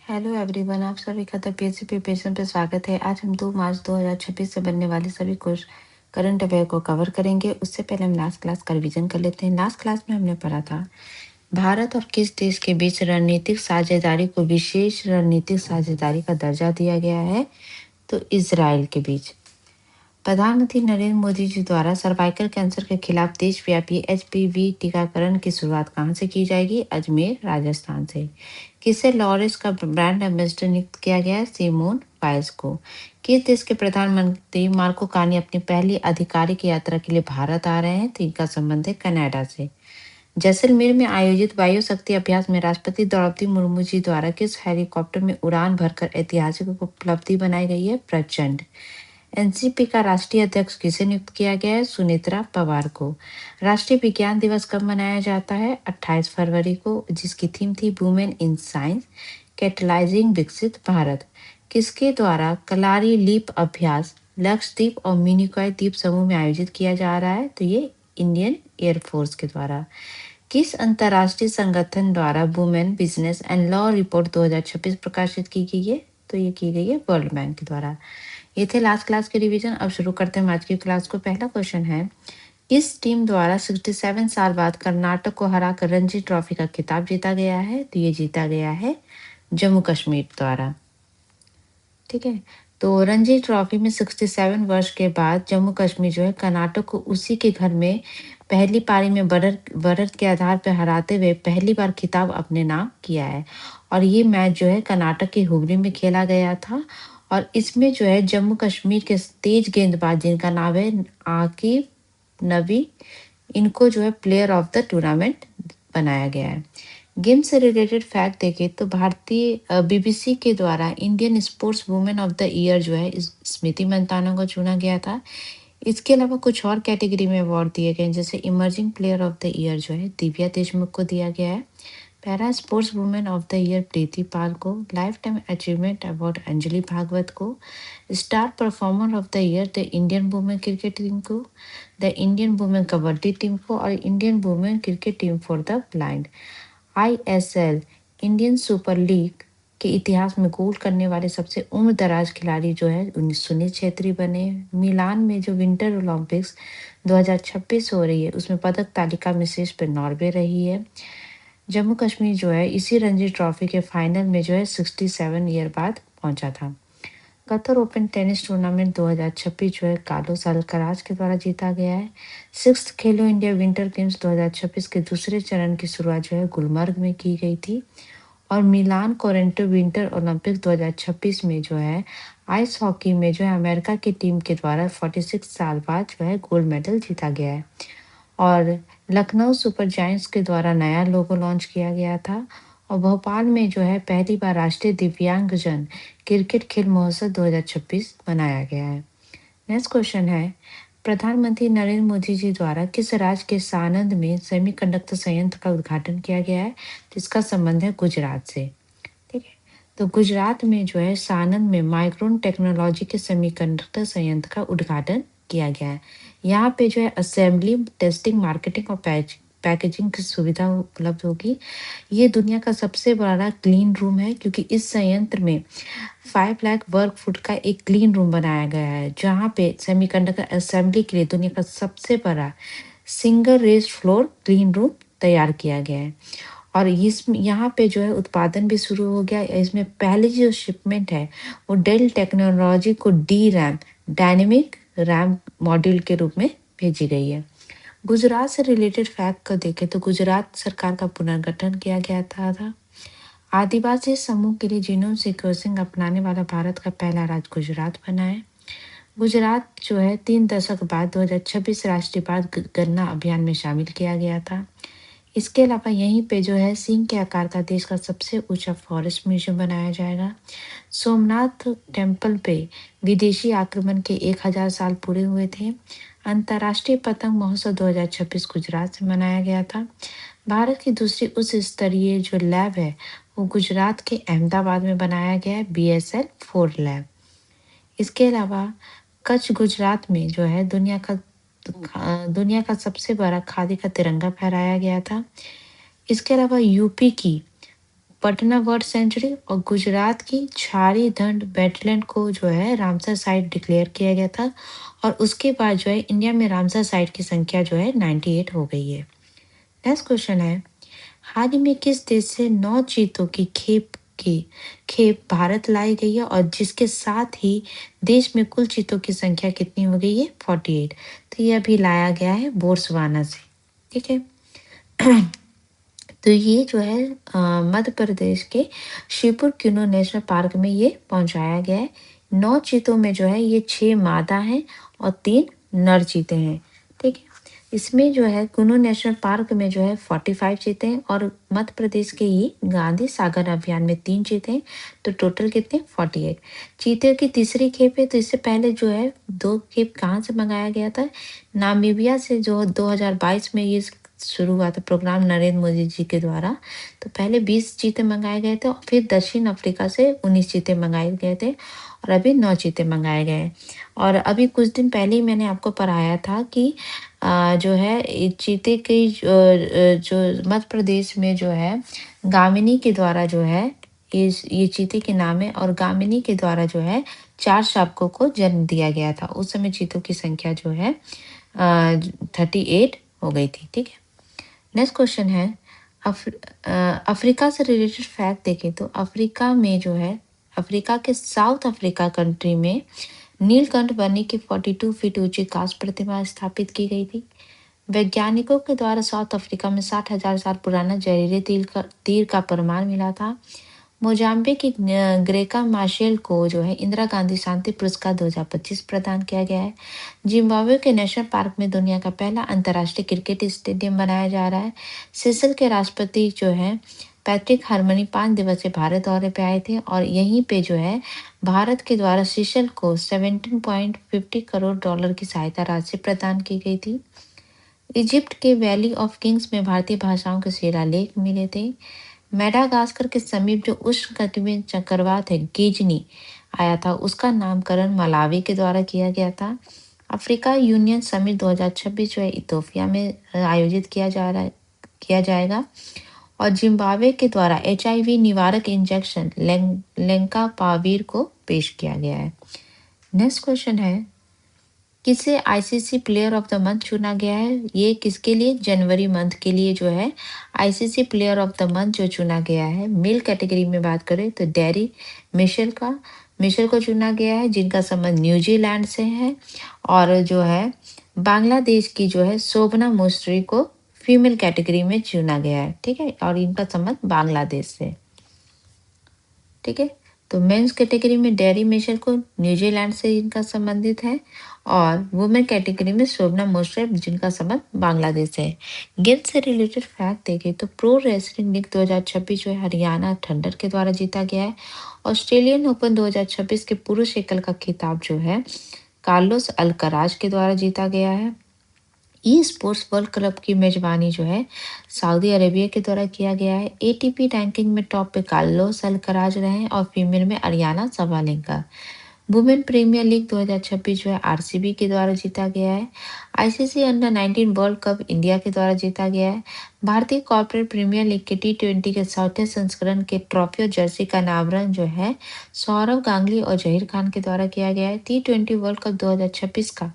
Hello everyone, आप सभी का द पीएससी प्रिपरेशन पे स्वागत है। आज हम 2 मार्च 2026 से बनने वाले सभी कुछ करंट अफेयर को कवर करेंगे। उससे पहले हम लास्ट क्लास का रिवीजन कर लेते हैं। लास्ट क्लास में हमने पढ़ा था भारत और किस देश के बीच रणनीतिक साझेदारी को विशेष रणनीतिक साझेदारी का दर्जा दिया गया है, तो इजराइल के बीच। प्रधानमंत्री नरेंद्र मोदी जी द्वारा सर्वाइकल कैंसर के खिलाफ देशव्यापी एचपीवी टीकाकरण की शुरुआत कहाँ से की जाएगी? अजमेर, राजस्थान से। किसे लॉरेंस का ब्रांड एम्बेसडर नियुक्त किया गया है? सिमोन बाइल्स को। किस देश के प्रधानमंत्री मार्को कार्नी अपनी पहली आधिकारिक यात्रा के लिए भारत आ रहे हैं? तो इनका संबंध है कनाडा से। जैसलमेर में आयोजित वायु शक्ति अभ्यास में राष्ट्रपति द्रौपदी मुर्मू जी द्वारा किस हेलीकॉप्टर में उड़ान भरकर ऐतिहासिक उपलब्धि बनाई गई है? प्रचंड। एनसीपी का राष्ट्रीय अध्यक्ष किसे नियुक्त किया गया है? सुनेत्रा पवार को। राष्ट्रीय विज्ञान दिवस कब मनाया जाता है? 28 फरवरी को, जिसकी थीम थी वुमेन इन साइंस कैटलाइजिंग विकसित भारत। किसके द्वारा कलारी लीप अभ्यास लक्षद्वीप और मिनिकॉय द्वीप समूह में आयोजित किया जा रहा है? तो ये इंडियन एयरफोर्स के द्वारा। किस अंतर्राष्ट्रीय संगठन द्वारा women business and law report 2026 प्रकाशित की गई है? तो ये की गई है वर्ल्ड बैंक के द्वारा। ये थे लास्ट क्लास के रिवीजन। अब शुरू करते हैं आज की क्लास को। पहला क्वेश्चन है, किस टीम द्वारा 67 साल बाद कर्नाटक को हराकर रणजी ट्रॉफी का खिताब जीता गया है? तो ये जीता गया है जम्मू कश्मीर द्वारा। ठीक है, तो रणजी ट्रॉफी में 67 वर्ष के बाद जम्मू कश्मीर जो है कर्नाटक को उसी के घर में पहली पारी में बढ़त के आधार पर हराते हुए पहली बार खिताब अपने नाम किया है। और ये मैच जो है कर्नाटक के हुगली में खेला गया था। और इसमें जो है जम्मू कश्मीर के तेज गेंदबाज जिनका नाम है आकिब नबी, इनको जो है प्लेयर ऑफ द टूर्नामेंट बनाया गया है। गेम से रिलेटेड फैक्ट देखें तो भारतीय बीबीसी के द्वारा Indian sports women of the year जो है स्मृति मंदाना को चुना गया था। इसके अलावा कुछ और कैटेगरी में अवार्ड दिए गए हैं, जैसे emerging player of the year जो है दिव्या देशमुख को दिया गया है। Para sports women of the year Preeti Pal को। Lifetime achievement award Anjali Bhagwat को। Star performer of the year the Indian women cricket team को, the Indian women kabaddi team को और Indian women cricket team for the blind. ISL Indian Super League के इतिहास में गोल करने वाले सबसे उम्र दराज खिलाड़ी जो है सुनील छेत्री बने। मिलान में जो विंटर ओलंपिक्स 2026 हो रही है उसमें पदक तालिका में शीर्ष पर नॉर्वे रही है। जम्मू कश्मीर जो है इसी रणजी ट्रॉफी के फाइनल में जो है 67 ईयर बाद पहुंचा था। कतर ओपन टेनिस टूर्नामेंट 2026 जो है कार्लोस अल्कराज के द्वारा जीता गया है। 6th खेलो इंडिया विंटर गेम्स 2026 के दूसरे चरण की शुरुआत जो है गुलमर्ग में की गई थी। और मिलान कोरेंटो विंटर ओलंपिक 2026 में जो है आइस हॉकी में जो है अमेरिका की टीम के द्वारा 46 साल बाद जो है गोल्ड मेडल जीता गया है। और लखनऊ सुपर जायंट्स के द्वारा नया लोगो लॉन्च किया गया था। और भोपाल में जो है पहली बार राष्ट्रीय दिव्यांगजन क्रिकेट खेल महोत्सव 2026 मनाया गया है। नेक्स्ट क्वेश्चन है, प्रधानमंत्री नरेंद्र मोदी जी द्वारा किस राज्य के सानंद में सेमीकंडक्टर संयंत्र का उद्घाटन किया गया है? जिसका संबंध है गुजरात से। ठीक है, तो गुजरात में जो है सानंद में माइक्रोन टेक्नोलॉजी के सेमीकंडक्टर संयंत्र का उद्घाटन किया गया है। यहाँ पे जो है असेंबली, टेस्टिंग, मार्केटिंग और पैकेजिंग की सुविधा उपलब्ध होगी। ये दुनिया का सबसे बड़ा क्लीन रूम है, क्योंकि इस संयंत्र में 5 लाख वर्ग फुट का एक क्लीन रूम बनाया गया है, जहाँ पे सेमीकंडक्टर असेंबली के लिए दुनिया का सबसे बड़ा single raised floor clean room तैयार किया गया है। और यहाँ पे जो है उत्पादन भी शुरू हो गया है। इसमें पहली जो शिपमेंट है वो डेल टेक्नोलॉजी को D RAM dynamic RAM module के रूप में भेजी गई है। गुजरात से रिलेटेड फैक्ट को देखें तो गुजरात सरकार का पुनर्गठन किया गया था। आदिवासी समूह के लिए जीनोम सीक्वेंसिंग अपनाने वाला भारत का पहला राज्य गुजरात बना है। गुजरात जो है 3 दशक बाद 2026 राष्ट्रीय बाल गन्ना अभियान में शामिल किया गया था। इसके अलावा यहीं पे जो है सिंह के आकार का देश का सबसे ऊंचा फॉरेस्ट म्यूजियम बनाया जाएगा। सोमनाथ टेम्पल पे विदेशी आक्रमण के 1000 साल पूरे हुए थे। अंतर्राष्ट्रीय पतंग महोत्सव 2026 गुजरात से मनाया गया था। भारत की दूसरी उच्च स्तरीय जो लैब है वो गुजरात के अहमदाबाद में बनाया गया है, BSL-4 लैब। इसके अलावा कच्छ गुजरात में जो है दुनिया का सबसे बड़ा खादी का तिरंगा फहराया गया था। इसके अलावा यूपी की पटना बर्ड सेंचुरी और गुजरात की छारी धंड वेटलैंड को जो है रामसर साइट डिक्लेयर किया गया था। और उसके बाद जो है इंडिया में रामसर साइट की संख्या जो है 98 हो गई है। नेक्स्ट क्वेश्चन है, हाल ही में किस देश से 9 चीतों की खेप भारत लाई गई है और जिसके साथ ही देश में कुल चीतों की संख्या कितनी हो गई है? 48। तो ये अभी लाया गया है बोट्सवाना से। ठीक है। तो ये जो है मध्य प्रदेश के शिवपुर क्यूनो नेशनल पार्क में ये पहुंचाया गया है। 9 चीतों में जो है ये 6 मादा हैं और 3 नर चीते हैं। ठीक है। इसमें जो है कुनो नेशनल पार्क में जो है 45 चीते हैं और मध्य प्रदेश के ही गांधी सागर अभियान में 3 चीते हैं। तो टोटल कितने? 48 चीते की तीसरी खेप है। तो इससे पहले जो है 2 खेप कहाँ से मंगाया गया था? नामीबिया से, जो 2022 में ये शुरू हुआ था प्रोग्राम नरेंद्र मोदी जी के द्वारा। तो पहले 20 चीते मंगाए गए थे और फिर दक्षिण अफ्रीका से 19 चीते मंगाए गए थे और अभी 9 चीते मंगाए गए। और अभी कुछ दिन पहले ही मैंने आपको पढ़ाया था कि जो है चीते की जो मध्य प्रदेश में जो है गामिनी के द्वारा जो है ये चीते के नाम है और गामिनी के द्वारा जो है 4 शावकों को जन्म दिया गया था। उस समय चीतों की संख्या जो है 38 हो गई थी। ठीक है। नेक्स्ट क्वेश्चन है, अफ्रीका से रिलेटेड फैक्ट देखें तो अफ्रीका में जो है अफ्रीका के साउथ अफ्रीका कंट्री में नीलकंठ बनी की 42 फीट ऊंची कांस्य प्रतिमा स्थापित की गई थी। वैज्ञानिकों के द्वारा साउथ अफ्रीका में 60,000 साल पुराना जहरीले तीर का प्रमाण मिला था। मोजाम्बिक की ग्रेका मार्शल को जो है इंदिरा गांधी शांति पुरस्कार 2025 प्रदान किया गया है। जिम्बाब्वे के नेशनल पार्क में दुनिया का पहला अंतर्राष्ट्रीय क्रिकेट स्टेडियम बनाया जा रहा है। सिसल के राष्ट्रपति जो है पैट्रिक हार्मनी 5 दिवसीय भारत दौरे पे आए थे और यहीं पे जो है भारत के द्वारा सिसल को 17.50 करोड़ डॉलर की सहायता राशि प्रदान की गई थी। इजिप्ट के वैली ऑफ किंग्स में भारतीय भाषाओं के शिलालेख मिले थे। मेडागास्कर के समीप जो उष्णकटिबंधीय चक्रवात है गिजनी आया था, उसका नामकरण मलावी के द्वारा किया गया था। अफ्रीका यूनियन समिट 2026 जो है इथोपिया में आयोजित किया जाएगा और जिम्बाब्वे के द्वारा HIV निवारक इंजेक्शन लेंकापावीर को पेश किया गया है। नेक्स्ट क्वेश्चन है, किसे ICC player of the month चुना गया है? ये किसके लिए? जनवरी मंथ के लिए जो है ICC player of the month जो चुना गया है मेल कैटेगरी में बात करें तो डेरी मिशेल को चुना गया है, जिनका संबंध न्यूजीलैंड से है। और जो है बांग्लादेश की जो है शोभना मुस्त्री को फीमेल कैटेगरी में चुना गया है। ठीक है। और इनका संबंध बांग्लादेश से। ठीक है। तो मेंस कैटेगरी में डेरी मिशेल को न्यूजीलैंड से इनका संबंधित है और वुमेन कैटेगरी में शोभना मोस्ट्रे जिनका संबंध बांग्लादेश से है। गेम से रिलेटेड फैक्ट देखें तो प्रो रेसलिंग लीग 2026 जो है हरियाणा थंडर के द्वारा जीता गया है। ऑस्ट्रेलियन ओपन 2026 के पुरुष एकल का खिताब जो है कार्लोस अल्कराज के द्वारा जीता गया है। ई स्पोर्ट्स वर्ल्ड कप की मेजबानी जो है सऊदी अरेबिया के द्वारा किया गया है। ATP रैंकिंग में टॉप पे कार्लोस अल्कराज रहे और फीमेल में Aryna Sabalenka. Women premier league 2026 जो है RCB के द्वारा जीता गया है। ICC under 19 world cup India के द्वारा जीता गया है। भारतीय कॉर्पोरेट प्रीमियर लीग के T20 के 6वें संस्करण के ट्रॉफी और जर्सी का अनावरण जो है सौरव गांगुली और जहीर खान के द्वारा किया गया है। T20 वर्ल्ड कप 2026 का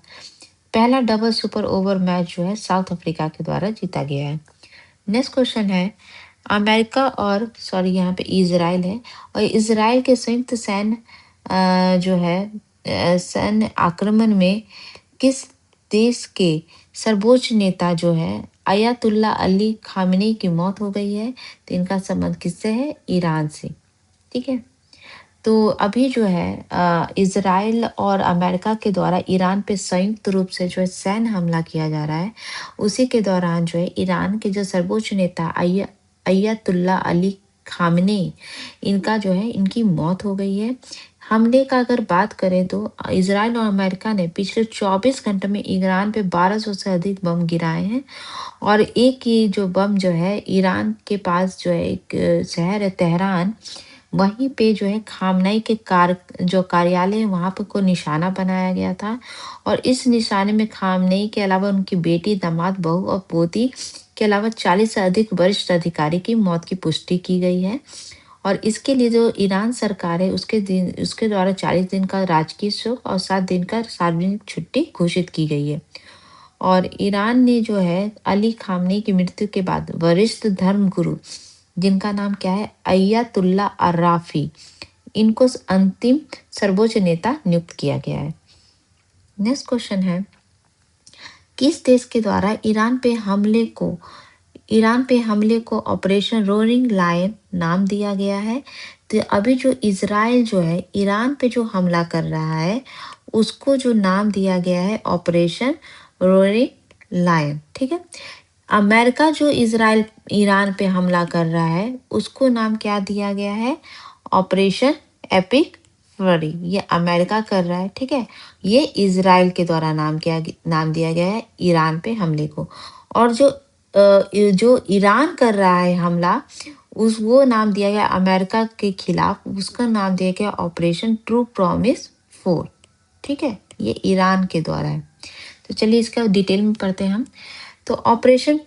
पहला डबल सुपर ओवर मैच जो है साउथ अफ्रीका के द्वारा जीता गया है। नेक्स्ट क्वेश्चन है, अमेरिका और यहाँ पे इजराइल है और इजराइल के संयुक्त जो है सैन्य आक्रमण में किस देश के सर्वोच्च नेता जो है अयातुल्ला अली खामेनी की मौत हो गई है? तो इनका संबंध किससे है? ईरान से। ठीक है। तो अभी जो है इजराइल और अमेरिका के द्वारा ईरान पे संयुक्त रूप से जो है सैन्य हमला किया जा रहा है। उसी के दौरान जो है ईरान के जो सर्वोच्च नेता अयतुल्ला अली खामेनी इनका जो है इनकी मौत हो गई है। हमले का अगर बात करें तो इजराइल और अमेरिका ने पिछले 24 घंटे में ईरान पे 1200 से अधिक बम गिराए हैं और एक ही जो बम जो है ईरान के पास जो है एक शहर है तेहरान, वहीं पे जो है खामनेई के कार्यालय है वहां पर को निशाना बनाया गया था और इस निशाने में खामनेई के अलावा उनकी बेटी, दामाद, बहू और पोती के अलावा 40 से अधिक वरिष्ठ अधिकारी की मौत की पुष्टि की गई है। और इसके लिए जो ईरान सरकार है उसके द्वारा 40 दिन का राजकीय शोक और 7 दिन का सार्वजनिक छुट्टी घोषित की गई है। और ईरान ने जो है अली खामनी की मृत्यु के बाद वरिष्ठ धर्म गुरु, जिनका नाम क्या है, अयतुल्ला अर्राफी, इनको अंतिम सर्वोच्च नेता नियुक्त किया गया है। नेक्स्ट क्वेश्चन है, किस देश के द्वारा ईरान पे हमले को ऑपरेशन रोरिंग लायन नाम दिया गया है? तो अभी जो इजराइल जो है ईरान पे जो हमला कर रहा है उसको जो नाम दिया गया है ऑपरेशन रोरिंग लायन, ठीक है। अमेरिका जो ईरान पे हमला कर रहा है उसको नाम क्या दिया गया है, ऑपरेशन एपिक फरी। ये अमेरिका कर रहा है, ठीक है। ये इजराइल के द्वारा नाम दिया गया है ईरान पे हमले को। और जो ईरान कर रहा है हमला वो नाम दिया गया अमेरिका के खिलाफ, उसका नाम दिया गया ऑपरेशन ट्रू प्रॉमिस 4, ठीक है। ये ईरान के द्वारा है। तो चलिए इसका डिटेल में पढ़ते हैं हम। तो ऑपरेशन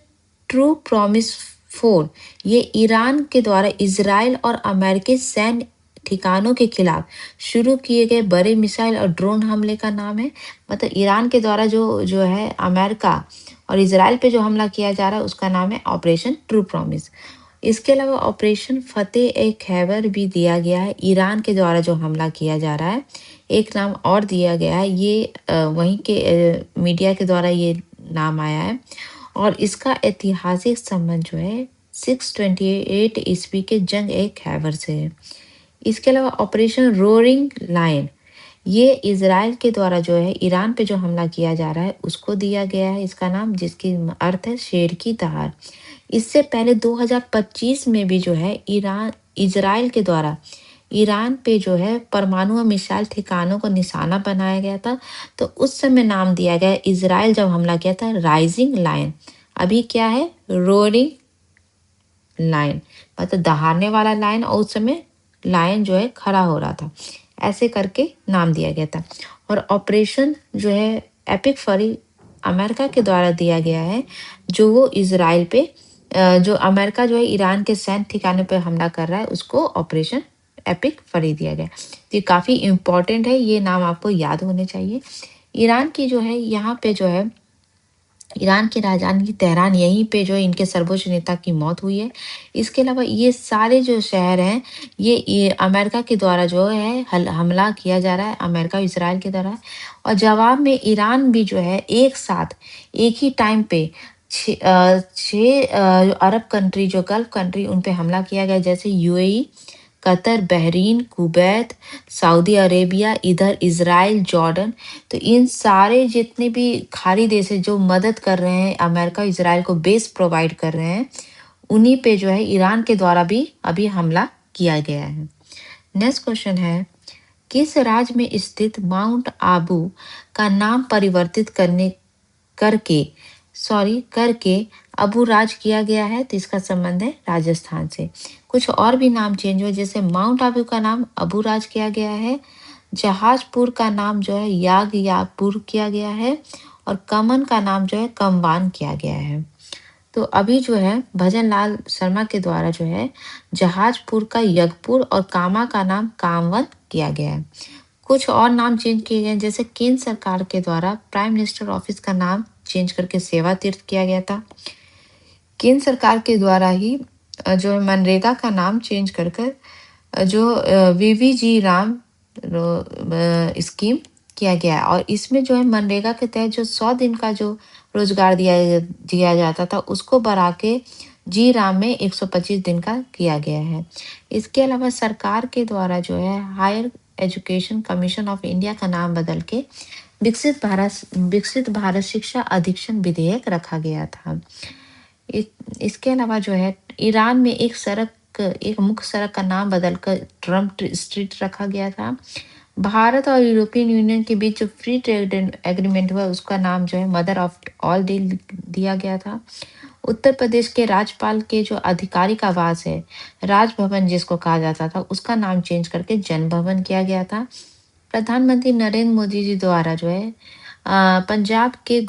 ट्रू प्रॉमिस 4 ये ईरान के द्वारा इजराइल और अमेरिकी सैन्य ठिकानों के खिलाफ शुरू किए गए बड़े मिसाइल और ड्रोन हमले का नाम है। मतलब ईरान के द्वारा जो जो है अमेरिका और इजराइल पे जो हमला किया जा रहा है उसका नाम है ऑपरेशन ट्रू प्रॉमिस। इसके अलावा ऑपरेशन फतेह ए खैबर भी दिया गया है ईरान के द्वारा जो हमला किया जा रहा है। एक नाम और दिया गया है, ये वहीं के मीडिया के द्वारा ये नाम आया है। और इसका ऐतिहासिक संबंध जो है 628 ईस्वी के जंग ए खैबर से है। इसके अलावा ऑपरेशन रोरिंग लायन ये इजराइल के द्वारा जो है ईरान पे जो हमला किया जा रहा है उसको दिया गया है इसका नाम, जिसकी अर्थ है शेर की दहाड़। इससे पहले 2025 में भी जो है इजराइल के द्वारा ईरान पे जो है परमाणु और मिसाइल ठिकानों को निशाना बनाया गया था। तो उस समय नाम दिया गया इजराइल जब हमला किया था राइजिंग लायन। अभी क्या है, रोरिंग लायन, मतलब दहाड़ने वाला लायन, और उस समय लायन जो है खड़ा हो रहा था, ऐसे करके नाम दिया गया था। और ऑपरेशन जो है एपिक फरी अमेरिका के द्वारा दिया गया है, जो वो इजराइल पे जो अमेरिका जो है ईरान के सैन्य ठिकाने पे हमला कर रहा है उसको ऑपरेशन एपिक फरी दिया गया। तो ये काफ़ी इम्पोर्टेंट है, ये नाम आपको याद होने चाहिए। ईरान की जो है यहाँ पे जो है ईरान की राजधानी तेहरान, यहीं पे जो है इनके सर्वोच्च नेता की मौत हुई है। इसके अलावा ये सारे जो शहर हैं ये अमेरिका के द्वारा जो है हमला किया जा रहा है, अमेरिका और इसराइल के द्वारा। और जवाब में ईरान भी जो है एक साथ एक ही टाइम पे छः अरब कंट्री जो गल्फ कंट्री उन पे हमला किया गया, जैसे UAE, Qatar, Bahrain, Kuwait, Saudi Arabia, इधर इजराइल, जॉर्डन। तो इन सारे जितने भी खाड़ी देश है जो मदद कर रहे हैं अमेरिका इजराइल को बेस प्रोवाइड कर रहे हैं, उन्हीं पे जो है ईरान के द्वारा भी अभी हमला किया गया है। नेक्स्ट क्वेश्चन है, किस राज्य में स्थित माउंट आबू का नाम परिवर्तित करके अबू राज किया गया है? तो इसका संबंध है राजस्थान से। कुछ और भी नाम चेंज हुए, जैसे माउंट आबू का नाम अबू राज किया गया है, जहाजपुर का नाम जो है यागपुर किया गया है, और कमन का नाम जो है कमवान किया गया है। तो अभी जो है भजन लाल शर्मा के द्वारा जो है जहाजपुर का यगपुर और कामा का नाम कामवन किया गया है। कुछ और नाम चेंज किए गए, जैसे केंद्र सरकार के द्वारा प्राइम मिनिस्टर ऑफिस का नाम चेंज करके सेवा तीर्थ किया गया था। केंद्र सरकार के द्वारा ही जो है मनरेगा का नाम चेंज कर जो वीवीजी राम स्कीम किया गया है। और इसमें जो है मनरेगा के तहत जो 100 दिन का जो रोजगार दिया जाता था उसको बढ़ा के जी राम में 125 दिन का किया गया है। इसके अलावा सरकार के द्वारा जो है higher education commission of India का नाम बदल के विकसित भारत शिक्षा अधीक्षण विधेयक रखा गया था। इसके अलावा जो है ईरान में एक मुख्य सड़क का नाम बदलकर ट्रम्प स्ट्रीट रखा गया था। भारत और यूरोपियन यूनियन के बीच जो फ्री ट्रेड एग्रीमेंट हुआ उसका नाम जो है मदर ऑफ ऑल डील दिया गया था। उत्तर प्रदेश के राज्यपाल के जो आधिकारिक आवास है राजभवन जिसको कहा जाता था, उसका नाम चेंज करके जन भवन किया गया था। प्रधानमंत्री नरेंद्र मोदी जी द्वारा जो है पंजाब के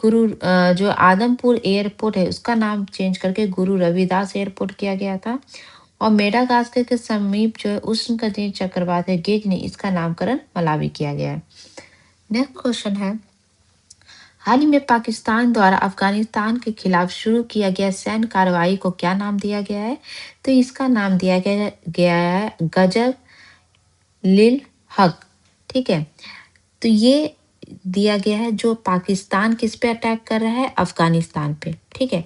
जो आदमपुर एयरपोर्ट है उसका नाम चेंज करके गुरु रविदास एयरपोर्ट किया गया था। और मेडागास्कर के समीप जो है उष्णकटिबंधीय चक्रवात है गेज ने इसका नामकरण मलावी किया गया है। नेक्स्ट क्वेश्चन है, हाल ही में पाकिस्तान द्वारा अफगानिस्तान के खिलाफ शुरू किया गया सैन्य कार्रवाई को क्या नाम दिया गया है? तो इसका नाम दिया गया है गजब लिल हक। ठीक है, तो ये दिया गया है जो पाकिस्तान किस पे अटैक कर रहा है? अफगानिस्तान पे। ठीक है,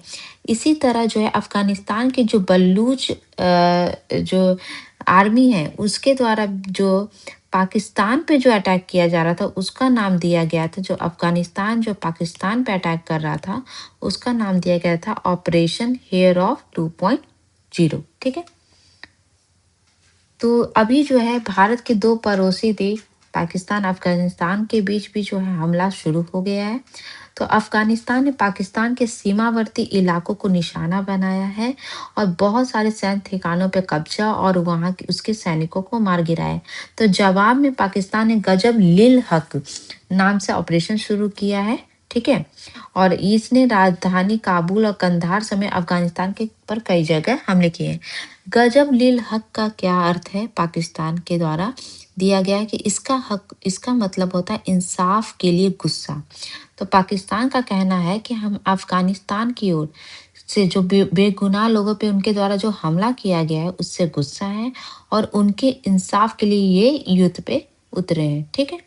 इसी तरह जो है अफगानिस्तान के जो बलूच जो आर्मी है उसके द्वारा जो पाकिस्तान पे जो अटैक किया जा रहा था उसका नाम दिया गया था, जो अफगानिस्तान जो पाकिस्तान पे अटैक कर रहा था उसका नाम दिया गया था ऑपरेशन हेयर ऑफ 2.0। ठीक है, तो अभी जो है भारत के दो पड़ोसी देश पाकिस्तान अफगानिस्तान के बीच भी जो है हमला शुरू हो गया है। तो अफगानिस्तान ने पाकिस्तान के सीमावर्ती इलाकों को निशाना बनाया है और बहुत सारे सैन्य ठिकानों पर कब्जा और वहां के उसके सैनिकों को मार गिराया है। तो जवाब में पाकिस्तान ने गजब लिल हक नाम से ऑपरेशन शुरू किया है। ठीक है, और इसने राजधानी काबुल और कंधार समेत अफगानिस्तान के पर कई जगह हमले किए हैं। गजब लिल हक का क्या अर्थ है? पाकिस्तान के द्वारा दिया गया है कि इसका मतलब होता है इंसाफ के लिए गुस्सा। तो पाकिस्तान का कहना है कि हम अफगानिस्तान की ओर से जो बेगुनाह लोगों पे उनके द्वारा जो हमला किया गया है उससे गुस्सा है और उनके इंसाफ के लिए ये युद्ध पे उतरे हैं। ठीक है,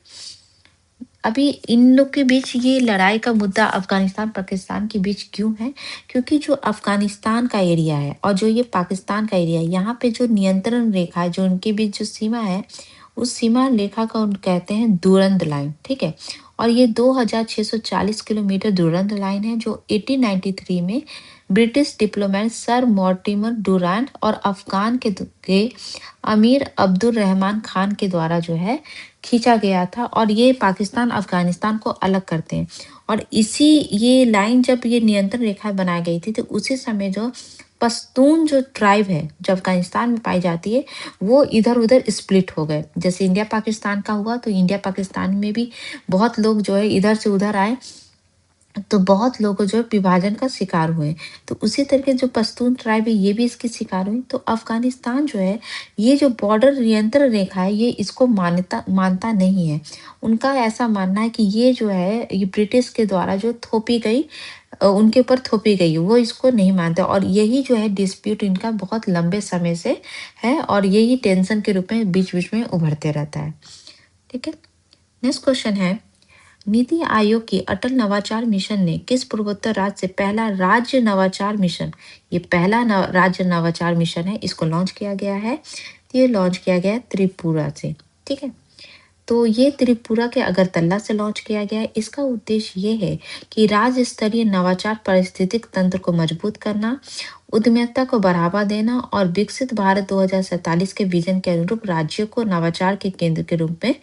अभी इन लोग के बीच ये लड़ाई का मुद्दा अफगानिस्तान पाकिस्तान के बीच क्यों है? क्योंकि जो अफगानिस्तान का एरिया है और जो ये पाकिस्तान का एरिया है यहाँ पे जो नियंत्रण रेखा है जो उनके बीच जो सीमा है उस सीमा रेखा का उन कहते हैं दुरंद लाइन। ठीक है, और ये 2640 किलोमीटर दुरंद लाइन है जो 1893 में British diplomat sir Mortimer Durand और अफगान के अमीर अब्दुल रहमान खान के द्वारा जो है खींचा गया था और ये पाकिस्तान अफगानिस्तान को अलग करते हैं। और इसी ये लाइन जब ये नियंत्रण रेखा बनाई गई थी तो उसी समय जो पश्तून जो ट्राइब है जो अफगानिस्तान में पाई जाती है वो इधर उधर स्प्लिट हो गए। जैसे इंडिया पाकिस्तान का हुआ तो इंडिया पाकिस्तान में भी बहुत लोग जो है इधर से उधर आए तो बहुत लोग जो है विभाजन का शिकार हुए। तो उसी तरीके जो पश्तून ट्राइब है ये भी इसकी शिकार हुई। तो अफगानिस्तान जो है ये जो बॉर्डर नियंत्रण रेखा है ये इसको मानता नहीं है। उनका ऐसा मानना है कि ये जो है ये ब्रिटिश के द्वारा जो थोपी गई उनके ऊपर थोपी गई वो इसको नहीं मानते और यही जो है डिस्प्यूट इनका बहुत लंबे समय से है और यही टेंशन के रूप में बीच बीच में उभरते रहता है। ठीक है, नेक्स्ट क्वेश्चन है, नीति आयोग की अटल नवाचार मिशन ने किस पूर्वोत्तर राज्य से पहला राज्य नवाचार मिशन, ये पहला राज्य नवाचार मिशन है, इसको लॉन्च किया गया है। तो ये लॉन्च किया गया है त्रिपुरा से। ठीक है, तो ये त्रिपुरा के अगरतला से लॉन्च किया गया है। इसका उद्देश्य ये है कि राज्य स्तरीय नवाचार पारिस्थितिक तंत्र को मजबूत करना, उद्यमिता को बढ़ावा देना और विकसित भारत 2047 के विजन के अनुरूप राज्यों को नवाचार के केंद्र के रूप में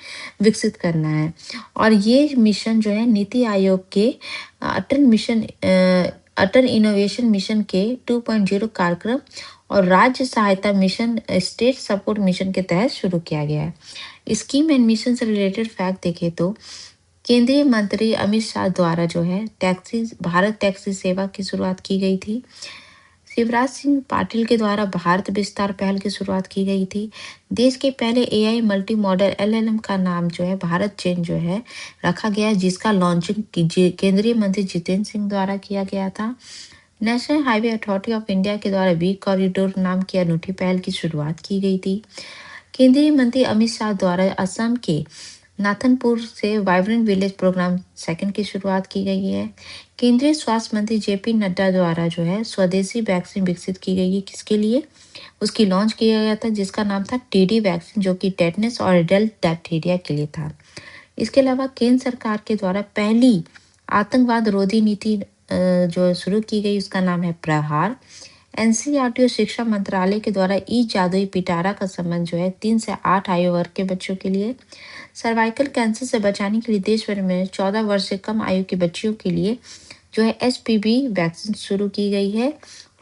विकसित करना है। और ये मिशन जो है नीति आयोग के अटल इनोवेशन मिशन के 2.0 कार्यक्रम और राज्य सहायता मिशन स्टेट सपोर्ट मिशन के तहत शुरू किया गया है। स्कीम एंड मिशन से रिलेटेड फैक्ट देखें तो केंद्रीय मंत्री अमित शाह द्वारा जो है भारत टैक्सी सेवा की शुरुआत की गई थी। शिवराज सिंह पाटिल के द्वारा भारत विस्तार पहल की शुरुआत की गई थी। देश के पहले एआई मल्टी मॉडल एलएलएम का नाम जो है भारत चेन जो है रखा गया, जिसका लॉन्चिंग केंद्रीय मंत्री जितेंद्र सिंह द्वारा किया गया था। National highway authority of India के द्वारा बी कॉरिडोर नाम की अनूठी पहल की शुरुआत की गई थी। केंद्रीय मंत्री अमित शाह द्वारा असम के नाथनपुर से वाइब्रेंट विलेज प्रोग्राम सेकंड की शुरुआत की गई है। केंद्रीय स्वास्थ्य मंत्री जेपी नड्डा द्वारा जो है स्वदेशी वैक्सीन विकसित की गई है, किसके लिए? उसकी लॉन्च किया गया था जिसका नाम था टीडी वैक्सीन, जो कि टेटनस और एडल्ट डिप्थीरिया के लिए था। इसके अलावा केंद्र सरकार के द्वारा पहली आतंकवाद रोधी नीति जो शुरू की गई उसका नाम है प्रहार। एनसीईआरटी और शिक्षा मंत्रालय के द्वारा ई जादुई पिटारा का संबंध जो है 3 से 8 आयु वर्ग के बच्चों के लिए। सर्वाइकल कैंसर से बचाने के लिए देश भर में 14 वर्ष से कम आयु की बच्चियों के लिए जो है एचपीवी वैक्सीन शुरू की गई है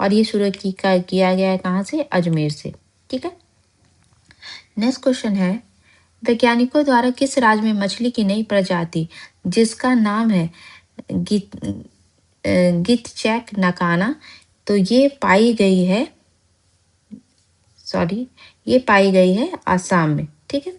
और ये शुरू किया गया है कहाँ से? अजमेर से। ठीक है, नेक्स्ट क्वेश्चन है, वैज्ञानिकों द्वारा किस राज्य में मछली की नई प्रजाति जिसका नाम है गितचैक नकाना, तो ये पाई गई है सॉरी, ये पाई गई है आसाम में। ठीक है,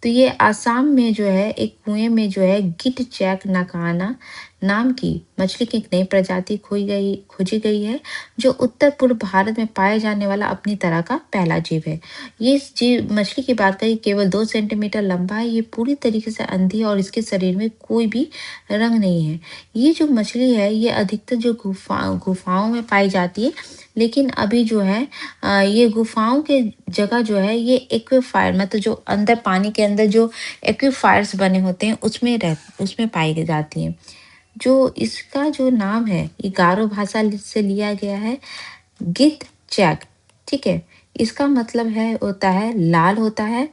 तो ये आसाम में जो है एक कुएं में जो है गिट चैक नकाना नाम की मछली की एक नई प्रजाति खोजी गई है, जो उत्तर पूर्व भारत में पाए जाने वाला अपनी तरह का पहला जीव है। ये इस जीव मछली की बात करें, केवल 2 सेंटीमीटर लंबा है, ये पूरी तरीके से अंधी है और इसके शरीर में कोई भी रंग नहीं है। ये जो मछली है ये अधिकतर जो गुफाओं में पाई जाती है, लेकिन अभी जो है ये गुफाओं के जगह जो है ये एक्वीफायर, मतलब जो अंदर पानी के अंदर जो एक्वीफायर्स बने होते हैं उसमें पाई जाती हैं। जो इसका जो नाम है ये गारो भाषा से लिया गया है, गिद चैक। ठीक है, इसका मतलब है होता है लाल होता है,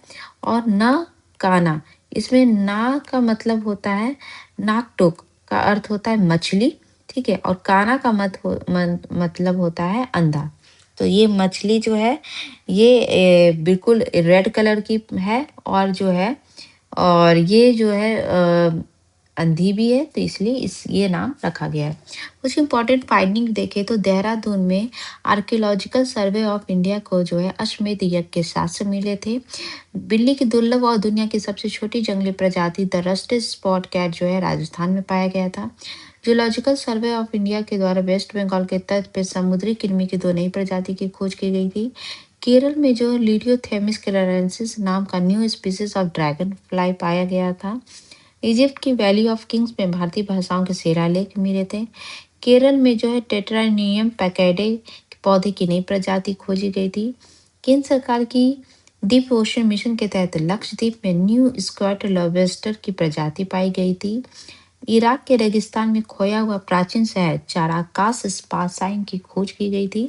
और न काना, इसमें ना का मतलब होता है नाकटोक का अर्थ होता है मछली। ठीक है, और काना का मतलब होता है अंधा। तो ये मछली जो है ये बिल्कुल रेड कलर की है, और जो है और ये जो है अंधी भी है, तो इसलिए ये नाम रखा गया है। कुछ इंपॉर्टेंट फाइंडिंग देखें तो देहरादून में आर्कियोलॉजिकल सर्वे ऑफ इंडिया को जो है अश्वमेध यज्ञ के साक्ष्य मिले थे। बिल्ली की दुर्लभ और दुनिया की सबसे छोटी जंगली प्रजाति द रस्टेड स्पॉट कैट जो है राजस्थान में पाया गया था। जूलॉजिकल सर्वे ऑफ इंडिया के द्वारा वेस्ट बंगाल के तट पर समुद्री कृमि की 2 नई प्रजाति की खोज की गई थी। केरल में जो लिडियोथेमिस केरारेंसिस नाम का new species of dragon fly पाया गया था। इजिप्ट की वैली ऑफ किंग्स में भारतीय भाषाओं के शिलालेख मिले थे। केरल में जो है टेट्रानियम पैकेडे पौधे की नई प्रजाति खोजी गई थी। केंद्र सरकार की डीप ओशन मिशन के तहत लक्षद्वीप में न्यू स्क्वाट लॉबस्टर की प्रजाति पाई गई थी। इराक के रेगिस्तान में खोया हुआ प्राचीन शहर चाराकास स्पासाइन की खोज की गई थी।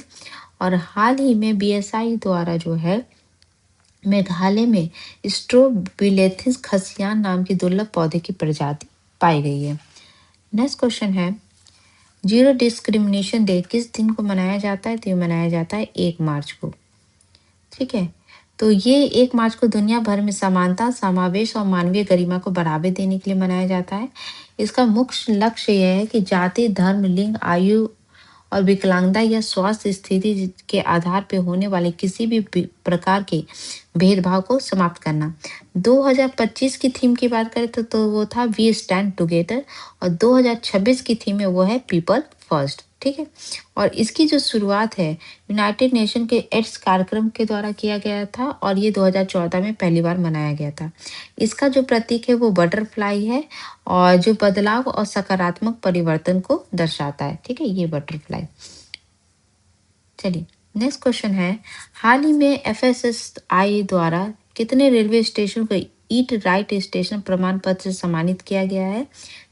और हाल ही में बीएसआई द्वारा जो है मेघालय में स्ट्रोबिलेथिस खसियान नाम की दुर्लभ पौधे की प्रजाति पाई गई है। नेक्स्ट क्वेश्चन है, जीरो डिस्क्रिमिनेशन डे किस दिन को मनाया जाता है? तो ये मनाया जाता है 1 मार्च को। ठीक है, तो ये 1 मार्च को दुनिया भर में समानता, समावेश और मानवीय गरिमा को बढ़ावा देने के लिए मनाया जाता है। इसका मुख्य लक्ष्य यह है कि जाति, धर्म, लिंग, आयु और विकलांगता या स्वास्थ्य स्थिति के आधार पर होने वाले किसी भी प्रकार के भेदभाव को समाप्त करना। 2025 की थीम की बात करें तो वो था वी स्टैंड टुगेदर, और 2026 की थीम है वो है पीपल फर्स्ट। ठीक है, और इसकी जो शुरुआत है यूनाइटेड नेशन के एड्स कार्यक्रम के द्वारा किया गया था, और ये 2014 में पहली बार मनाया गया था। इसका जो प्रतीक है वो बटरफ्लाई है, और जो बदलाव और सकारात्मक परिवर्तन को दर्शाता है। ठीक है, ये बटरफ्लाई। चलिए नेक्स्ट क्वेश्चन है, हाल ही में एफएसएसआई द्वारा कितने रेलवे स्टेशन को ईट राइट स्टेशन प्रमाण पत्र से सम्मानित किया गया है?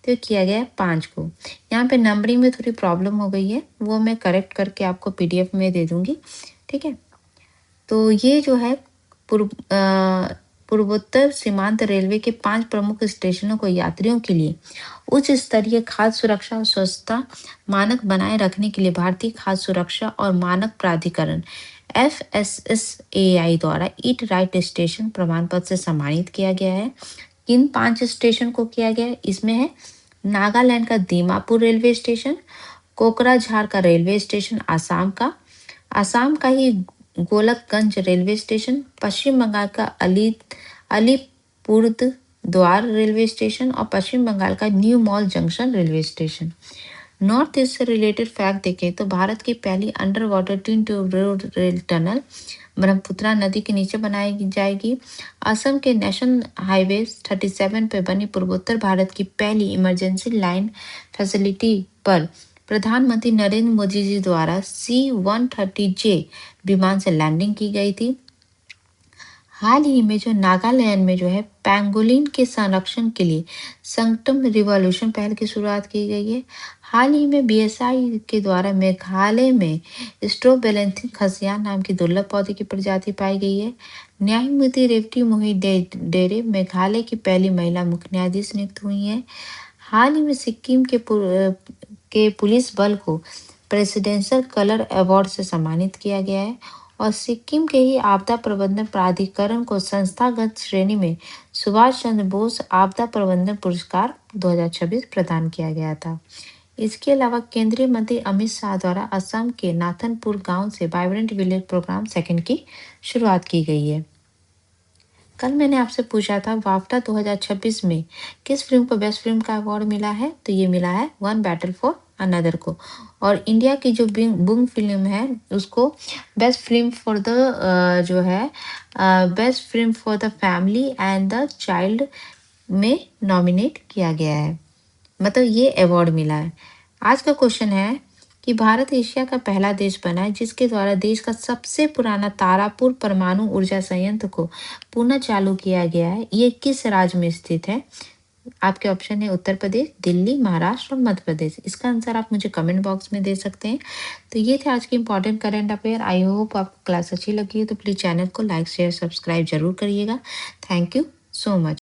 तो किया गया है 5 को। यहाँ पे नंबरिंग में थोड़ी प्रॉब्लम हो गई है, वो मैं करेक्ट करके आपको पीडीएफ में दे दूंगी। ठीक है, तो ये जो है पूर्वोत्तर सीमांत रेलवे के 5 प्रमुख स्टेशनों को यात्रियों के लिए उच्च स्तरीय खाद्य सुरक्षा और स्वच्छता मानक बनाए रखने के लिए भारतीय खाद्य सुरक्षा और मानक प्राधिकरण FSSAI द्वारा ईट राइट स्टेशन प्रमाण पत्र से सम्मानित किया गया है। किन 5 स्टेशन को किया गया है? इसमें है नागालैंड का दीमापुर रेलवे स्टेशन, कोकराझार का रेलवे स्टेशन आसाम का ही गोलकगंज रेलवे स्टेशन, पश्चिम बंगाल का अलीपुरद्वार रेलवे स्टेशन, और पश्चिम बंगाल का new mall junction railway station. North east से रिलेटेड फैक्ट देखें तो भारत की पहली under water twin tube road rail tunnel Brahmaputra नदी के नीचे बनाई जाएगी। असम के नेशनल हाईवे 37 पर बनी पूर्वोत्तर भारत की पहली इमरजेंसी लाइन फैसिलिटी पर प्रधानमंत्री नरेंद्र मोदी जी द्वारा C-130J विमान से लैंडिंग की गई थी। हाल ही में जो नागालैंड में जो है पैंगोलिन के संरक्षण के लिए संगटम रिवॉल्यूशन पहल की शुरुआत की गई है। हाल ही में बीएसआई के द्वारा मेघालय में स्ट्रोबेलेंथिन खसियान नाम की दुर्लभ पौधे की प्रजाति पाई गई है। न्यायमूर्ति रेवती मोही डेरे मेघालय की पहली महिला मुख्य न्यायाधीश नियुक्त हुई है। हाल ही में सिक्किम के पुलिस बल को प्रेसिडेंशियल कलर अवार्ड से सम्मानित किया गया है, और सिक्किम के ही आपदा प्रबंधन प्राधिकरण को संस्थागत श्रेणी में सुभाष चंद्र बोस आपदा प्रबंधन पुरस्कार 2026 प्रदान किया गया था। इसके अलावा केंद्रीय मंत्री अमित शाह द्वारा असम के नाथनपुर गांव से वाइब्रेंट विलेज प्रोग्राम सेकंड की शुरुआत की गई है। कल मैंने आपसे पूछा था वाफ्टा 2026 में किस फिल्म को बेस्ट फिल्म का अवार्ड मिला है, तो ये मिला है वन बैटल फॉर अनदर को। और इंडिया की जो बुंग फिल्म है उसको बेस्ट फिल्म फॉर द जो है best film for the family and the child में नॉमिनेट किया गया है, मतलब ये अवार्ड मिला है। आज का क्वेश्चन है कि भारत एशिया का पहला देश बना है जिसके द्वारा देश का सबसे पुराना तारापुर परमाणु ऊर्जा संयंत्र को पुनः चालू किया गया है। ये किस राज्य में स्थित है? आपके ऑप्शन है उत्तर प्रदेश, दिल्ली, महाराष्ट्र और मध्य प्रदेश। इसका आंसर आप मुझे कमेंट बॉक्स में दे सकते हैं। तो ये थे आज की important current affair. I hope आपको क्लास अच्छी लगी है, तो प्लीज चैनल को लाइक शेयर सब्सक्राइब जरूर करिएगा। Thank you so much.